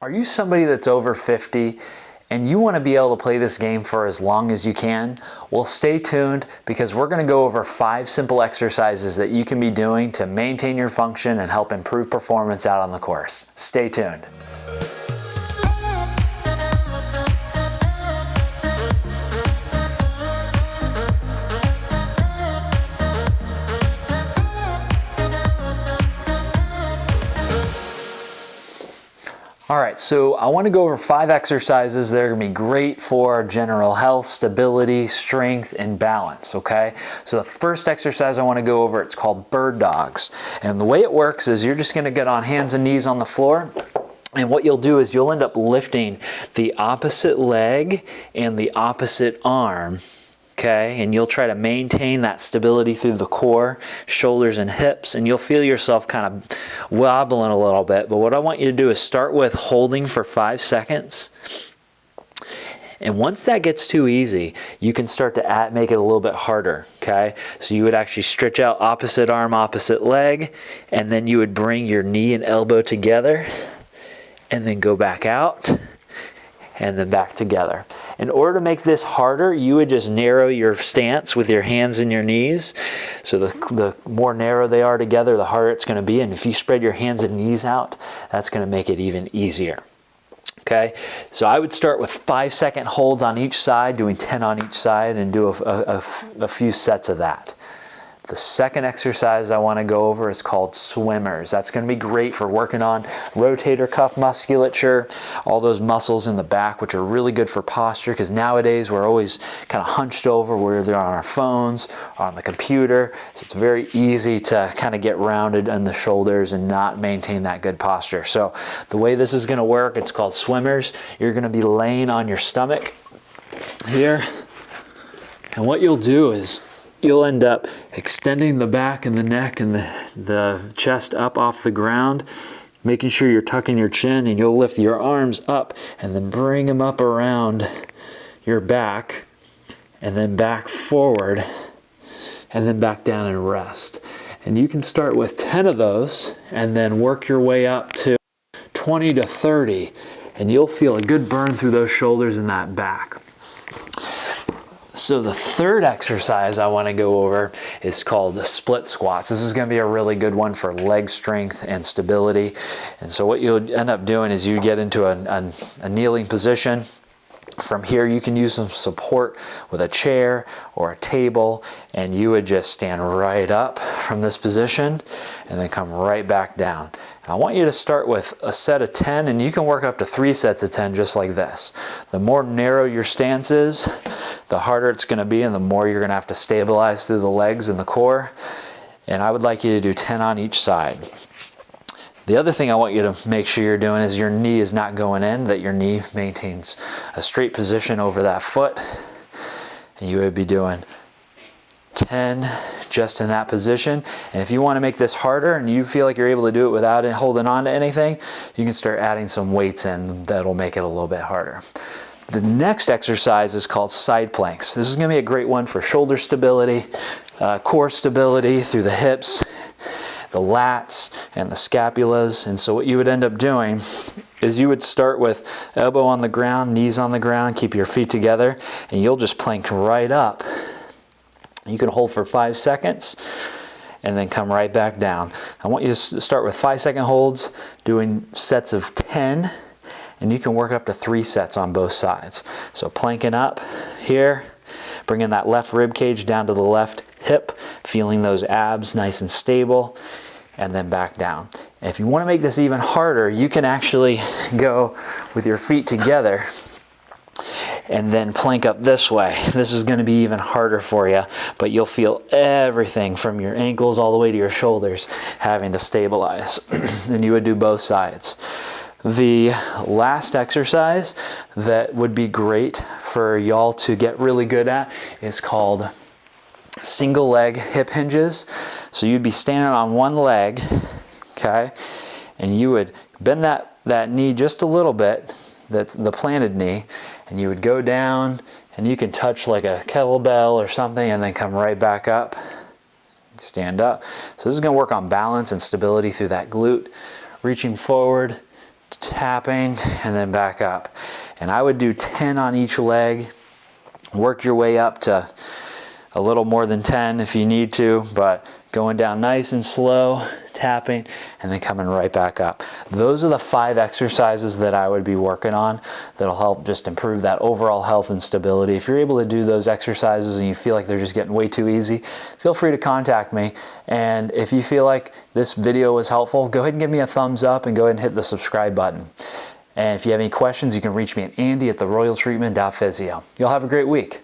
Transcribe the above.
Are you somebody that's over 50 and you want to be able to play this game for as long as you can? Well, stay tuned because we're going to go over 5 simple exercises that you can be doing to maintain your function and help improve performance out on the course. Stay tuned. All right, so I want to go over 5 exercises that are going to be great for general health, stability, strength, and balance, okay? So the first exercise I want to go over, it's called bird dogs. And the way it works is you're just going to get on hands and knees on the floor. And what you'll do is you'll end up lifting the opposite leg and the opposite arm. Okay, and you'll try to maintain that stability through the core, shoulders and hips, and you'll feel yourself kind of wobbling a little bit. But what I want you to do is start with holding for 5 seconds. And once that gets too easy, you can start to make it a little bit harder, okay? So you would actually stretch out opposite arm, opposite leg, and then you would bring your knee and elbow together, and then go back out, and then back together. In order to make this harder, you would just narrow your stance with your hands and your knees. So the more narrow they are together, the harder it's going to be. And if you spread your hands and knees out, that's going to make it even easier. Okay, so I would start with 5-second holds on each side, doing 10 on each side, and do a few sets of that. The second exercise I want to go over is called swimmers. That's going to be great for working on rotator cuff musculature, all those muscles in the back, which are really good for posture, because nowadays we're always kind of hunched over, whether on our phones or on the computer. So it's very easy to kind of get rounded in the shoulders and not maintain that good posture. So the way this is going to work, it's called swimmers. You're going to be laying on your stomach here. And what you'll do is you'll end up extending the back and the neck and the chest up off the ground, making sure you're tucking your chin, and you'll lift your arms up and then bring them up around your back and then back forward and then back down and rest. And you can start with 10 of those and then work your way up to 20 to 30, and you'll feel a good burn through those shoulders and that back. So the third exercise I want to go over is called the split squats. This is going to be a really good one for leg strength and stability. And so what you'll end up doing is you get into a kneeling position. From here you can use some support with a chair or a table, and you would just stand right up from this position and then come right back down. And I want you to start with a set of 10, and you can work up to 3 sets of 10 just like this. The more narrow your stance is, the harder it's going to be, and the more you're going to have to stabilize through the legs and the core. And I would like you to do 10 on each side. The other thing I want you to make sure you're doing is your knee is not going in, that your knee maintains a straight position over that foot. And you would be doing 10 just in that position. And if you want to make this harder and you feel like you're able to do it without holding on to anything, you can start adding some weights in. That'll make it a little bit harder. The next exercise is called side planks. This is going to be a great one for shoulder stability, core stability through the hips, the lats, and the scapulas. And so what you would end up doing is you would start with elbow on the ground, knees on the ground, keep your feet together, and you'll just plank right up. You can hold for 5 seconds and then come right back down. I want you to start with 5-second holds, doing sets of 10, and you can work up to 3 sets on both sides. So planking up here, bringing that left rib cage down to the left hip, feeling those abs nice and stable, and then back down. And if you want to make this even harder, you can actually go with your feet together and then plank up this way. This is going to be even harder for you, but you'll feel everything from your ankles all the way to your shoulders having to stabilize. And you would do both sides. The last exercise that would be great for y'all to get really good at is called single leg hip hinges. So you'd be standing on one leg, okay, and you would bend that knee just a little bit, that's the planted knee, and you would go down, and you can touch like a kettlebell or something and then come right back up, stand up. So this is going to work on balance and stability through that glute, reaching forward tapping, and then back up. And I would do 10 on each leg. Work your way up to a little more than 10 if you need to, but going down nice and slow, tapping, and then coming right back up. Those are the 5 exercises that I would be working on that'll help just improve that overall health and stability. If you're able to do those exercises and you feel like they're just getting way too easy, feel free to contact me. And if you feel like this video was helpful, go ahead and give me a thumbs up and go ahead and hit the subscribe button. And if you have any questions, you can reach me at andy@theroyaltreatment.physio. You'll have a great week.